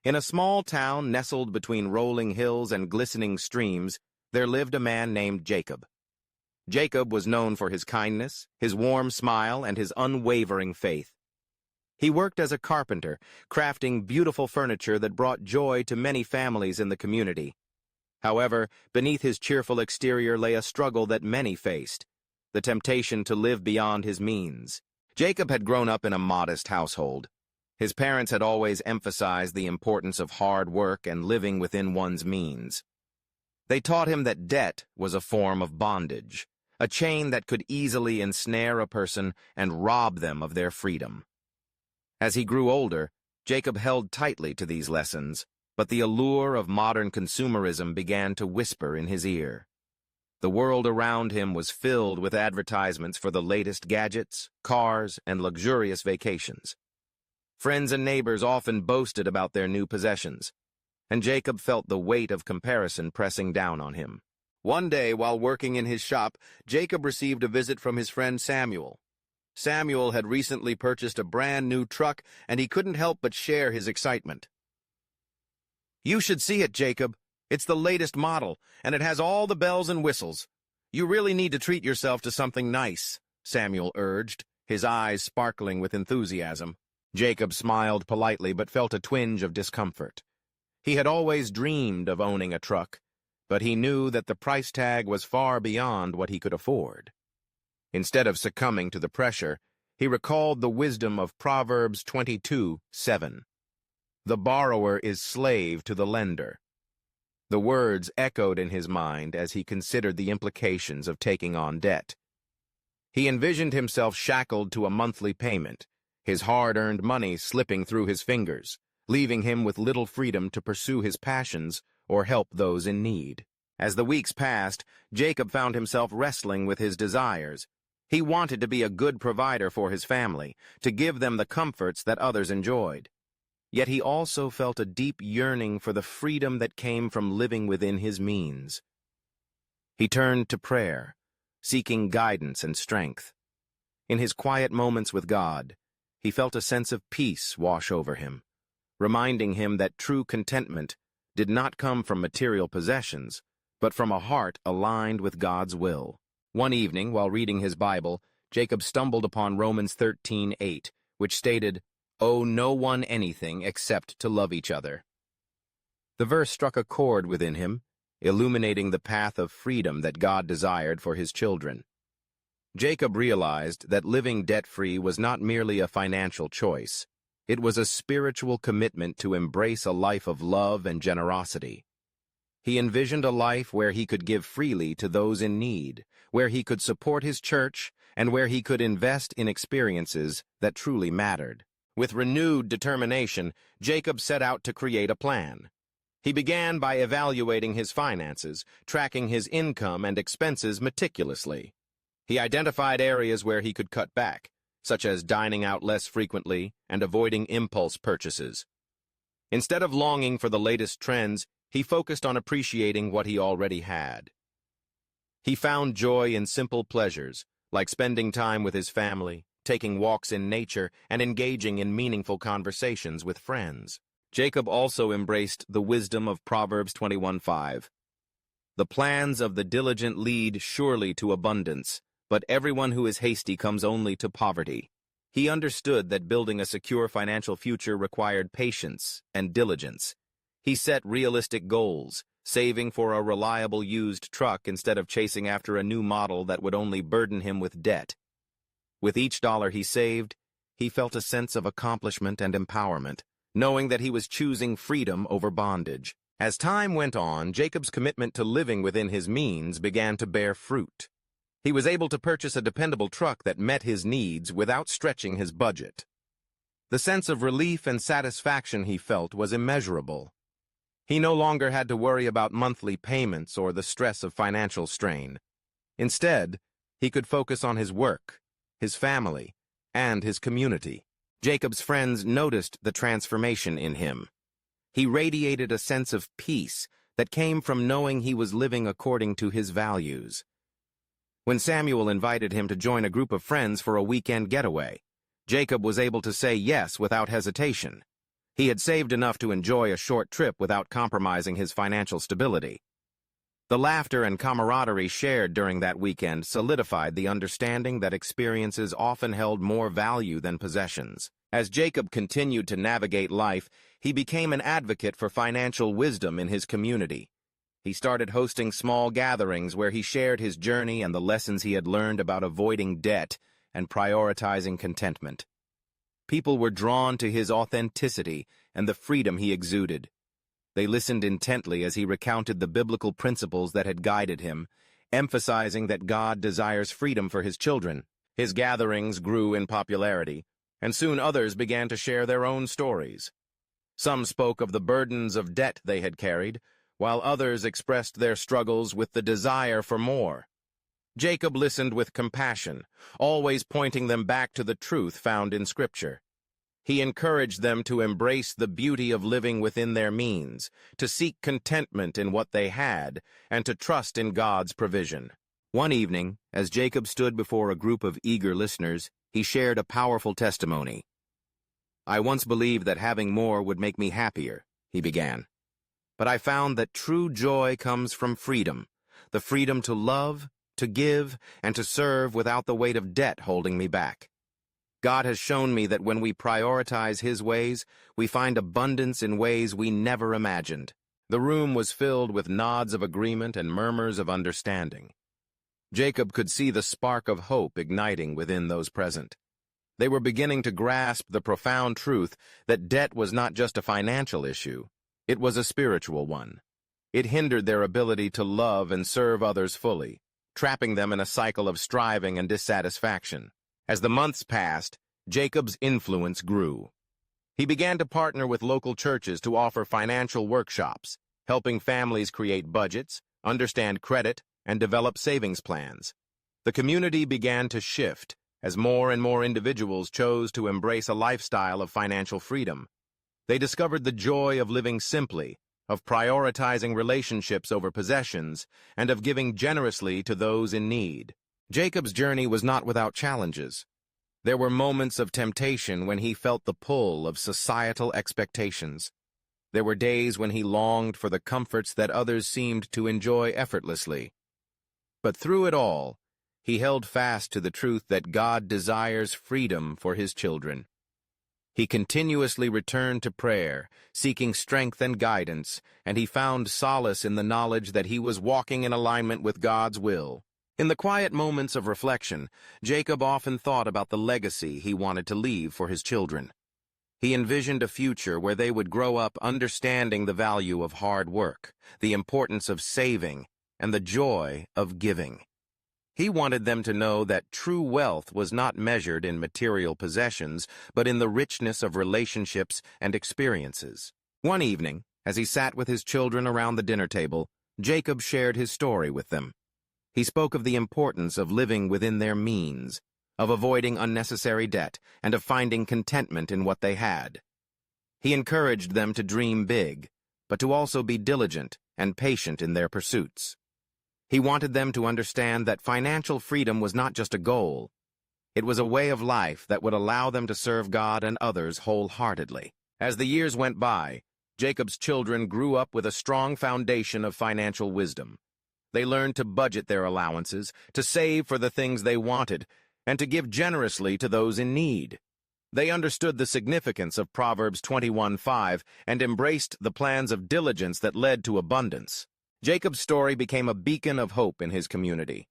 In a small town nestled between rolling hills and glistening streams, there lived a man named Jacob. Jacob was known for his kindness, his warm smile, and his unwavering faith. He worked as a carpenter, crafting beautiful furniture that brought joy to many families in the community. However, beneath his cheerful exterior lay a struggle that many faced, the temptation to live beyond his means. Jacob had grown up in a modest household. His parents had always emphasized the importance of hard work and living within one's means. They taught him that debt was a form of bondage, a chain that could easily ensnare a person and rob them of their freedom. As he grew older, Jacob held tightly to these lessons, but the allure of modern consumerism began to whisper in his ear. The world around him was filled with advertisements for the latest gadgets, cars, and luxurious vacations. Friends and neighbors often boasted about their new possessions, and Jacob felt the weight of comparison pressing down on him. One day, while working in his shop, Jacob received a visit from his friend Samuel. Samuel had recently purchased a brand new truck, and he couldn't help but share his excitement. "You should see it, Jacob. It's the latest model, and it has all the bells and whistles. You really need to treat yourself to something nice," Samuel urged, his eyes sparkling with enthusiasm. Jacob smiled politely but felt a twinge of discomfort. He had always dreamed of owning a truck, but he knew that the price tag was far beyond what he could afford. Instead of succumbing to the pressure, he recalled the wisdom of Proverbs 22:7. "The borrower is slave to the lender." The words echoed in his mind as he considered the implications of taking on debt. He envisioned himself shackled to a monthly payment, his hard-earned money slipping through his fingers, leaving him with little freedom to pursue his passions or help those in need. As the weeks passed, Jacob found himself wrestling with his desires. He wanted to be a good provider for his family, to give them the comforts that others enjoyed. Yet he also felt a deep yearning for the freedom that came from living within his means. He turned to prayer, seeking guidance and strength. In his quiet moments with God, he felt a sense of peace wash over him, reminding him that true contentment did not come from material possessions, but from a heart aligned with God's will. One evening, while reading his Bible, Jacob stumbled upon Romans 13:8, which stated, "Owe no one anything except to love each other." The verse struck a chord within him, illuminating the path of freedom that God desired for his children. Jacob realized that living debt-free was not merely a financial choice. It was a spiritual commitment to embrace a life of love and generosity. He envisioned a life where he could give freely to those in need, where he could support his church, and where he could invest in experiences that truly mattered. With renewed determination, Jacob set out to create a plan. He began by evaluating his finances, tracking his income and expenses meticulously. He identified areas where he could cut back, such as dining out less frequently and avoiding impulse purchases. Instead of longing for the latest trends, he focused on appreciating what he already had. He found joy in simple pleasures, like spending time with his family, taking walks in nature, and engaging in meaningful conversations with friends. Jacob also embraced the wisdom of Proverbs 21:5. "The plans of the diligent lead surely to abundance, but everyone who is hasty comes only to poverty." He understood that building a secure financial future required patience and diligence. He set realistic goals, saving for a reliable used truck instead of chasing after a new model that would only burden him with debt. With each dollar he saved, he felt a sense of accomplishment and empowerment, knowing that he was choosing freedom over bondage. As time went on, Jacob's commitment to living within his means began to bear fruit. He was able to purchase a dependable truck that met his needs without stretching his budget. The sense of relief and satisfaction he felt was immeasurable. He no longer had to worry about monthly payments or the stress of financial strain. Instead, he could focus on his work, his family, and his community. Jacob's friends noticed the transformation in him. He radiated a sense of peace that came from knowing he was living according to his values. When Samuel invited him to join a group of friends for a weekend getaway, Jacob was able to say yes without hesitation. He had saved enough to enjoy a short trip without compromising his financial stability. The laughter and camaraderie shared during that weekend solidified the understanding that experiences often held more value than possessions. As Jacob continued to navigate life, he became an advocate for financial wisdom in his community. He started hosting small gatherings where he shared his journey and the lessons he had learned about avoiding debt and prioritizing contentment. People were drawn to his authenticity and the freedom he exuded. They listened intently as he recounted the biblical principles that had guided him, emphasizing that God desires freedom for his children. His gatherings grew in popularity, and soon others began to share their own stories. Some spoke of the burdens of debt they had carried, while others expressed their struggles with the desire for more. Jacob listened with compassion, always pointing them back to the truth found in Scripture. He encouraged them to embrace the beauty of living within their means, to seek contentment in what they had, and to trust in God's provision. One evening, as Jacob stood before a group of eager listeners, he shared a powerful testimony. "I once believed that having more would make me happier," he began. "But I found that true joy comes from freedom, the freedom to love, to give, and to serve without the weight of debt holding me back. God has shown me that when we prioritize His ways, we find abundance in ways we never imagined." The room was filled with nods of agreement and murmurs of understanding. Jacob could see the spark of hope igniting within those present. They were beginning to grasp the profound truth that debt was not just a financial issue, it was a spiritual one. It hindered their ability to love and serve others fully, trapping them in a cycle of striving and dissatisfaction. As the months passed, Jacob's influence grew. He began to partner with local churches to offer financial workshops, helping families create budgets, understand credit, and develop savings plans. The community began to shift as more and more individuals chose to embrace a lifestyle of financial freedom. They discovered the joy of living simply, of prioritizing relationships over possessions, and of giving generously to those in need. Jacob's journey was not without challenges. There were moments of temptation when he felt the pull of societal expectations. There were days when he longed for the comforts that others seemed to enjoy effortlessly. But through it all, he held fast to the truth that God desires freedom for His children. He continuously returned to prayer, seeking strength and guidance, and he found solace in the knowledge that he was walking in alignment with God's will. In the quiet moments of reflection, Jacob often thought about the legacy he wanted to leave for his children. He envisioned a future where they would grow up understanding the value of hard work, the importance of saving, and the joy of giving. He wanted them to know that true wealth was not measured in material possessions, but in the richness of relationships and experiences. One evening, as he sat with his children around the dinner table, Jacob shared his story with them. He spoke of the importance of living within their means, of avoiding unnecessary debt, and of finding contentment in what they had. He encouraged them to dream big, but to also be diligent and patient in their pursuits. He wanted them to understand that financial freedom was not just a goal. It was a way of life that would allow them to serve God and others wholeheartedly. As the years went by, Jacob's children grew up with a strong foundation of financial wisdom. They learned to budget their allowances, to save for the things they wanted, and to give generously to those in need. They understood the significance of Proverbs 21:5 and embraced the plans of diligence that led to abundance. Jacob's story became a beacon of hope in his community.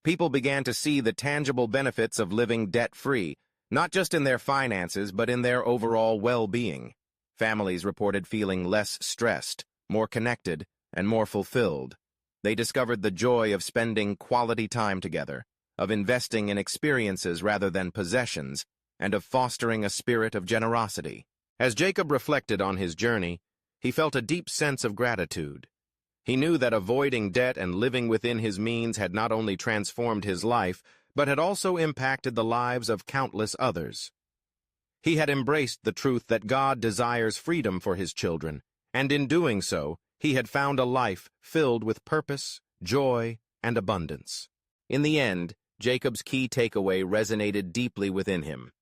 People began to see the tangible benefits of living debt-free, not just in their finances, but in their overall well-being. Families reported feeling less stressed, more connected, and more fulfilled. They discovered the joy of spending quality time together, of investing in experiences rather than possessions, and of fostering a spirit of generosity. As Jacob reflected on his journey, he felt a deep sense of gratitude. He knew that avoiding debt and living within his means had not only transformed his life, but had also impacted the lives of countless others. He had embraced the truth that God desires freedom for His children, and in doing so, he had found a life filled with purpose, joy, and abundance. In the end, Jacob's key takeaway resonated deeply within him.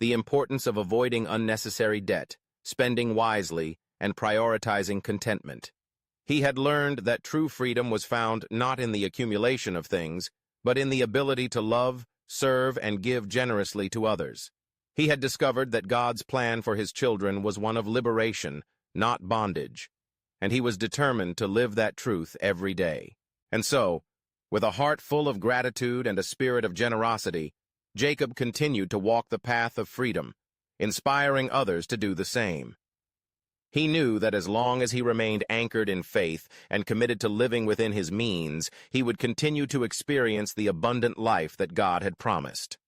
The importance of avoiding unnecessary debt, spending wisely, and prioritizing contentment. He had learned that true freedom was found not in the accumulation of things, but in the ability to love, serve, and give generously to others. He had discovered that God's plan for his children was one of liberation, not bondage, and he was determined to live that truth every day. And so, with a heart full of gratitude and a spirit of generosity, Jacob continued to walk the path of freedom, inspiring others to do the same. He knew that as long as he remained anchored in faith and committed to living within his means, he would continue to experience the abundant life that God had promised.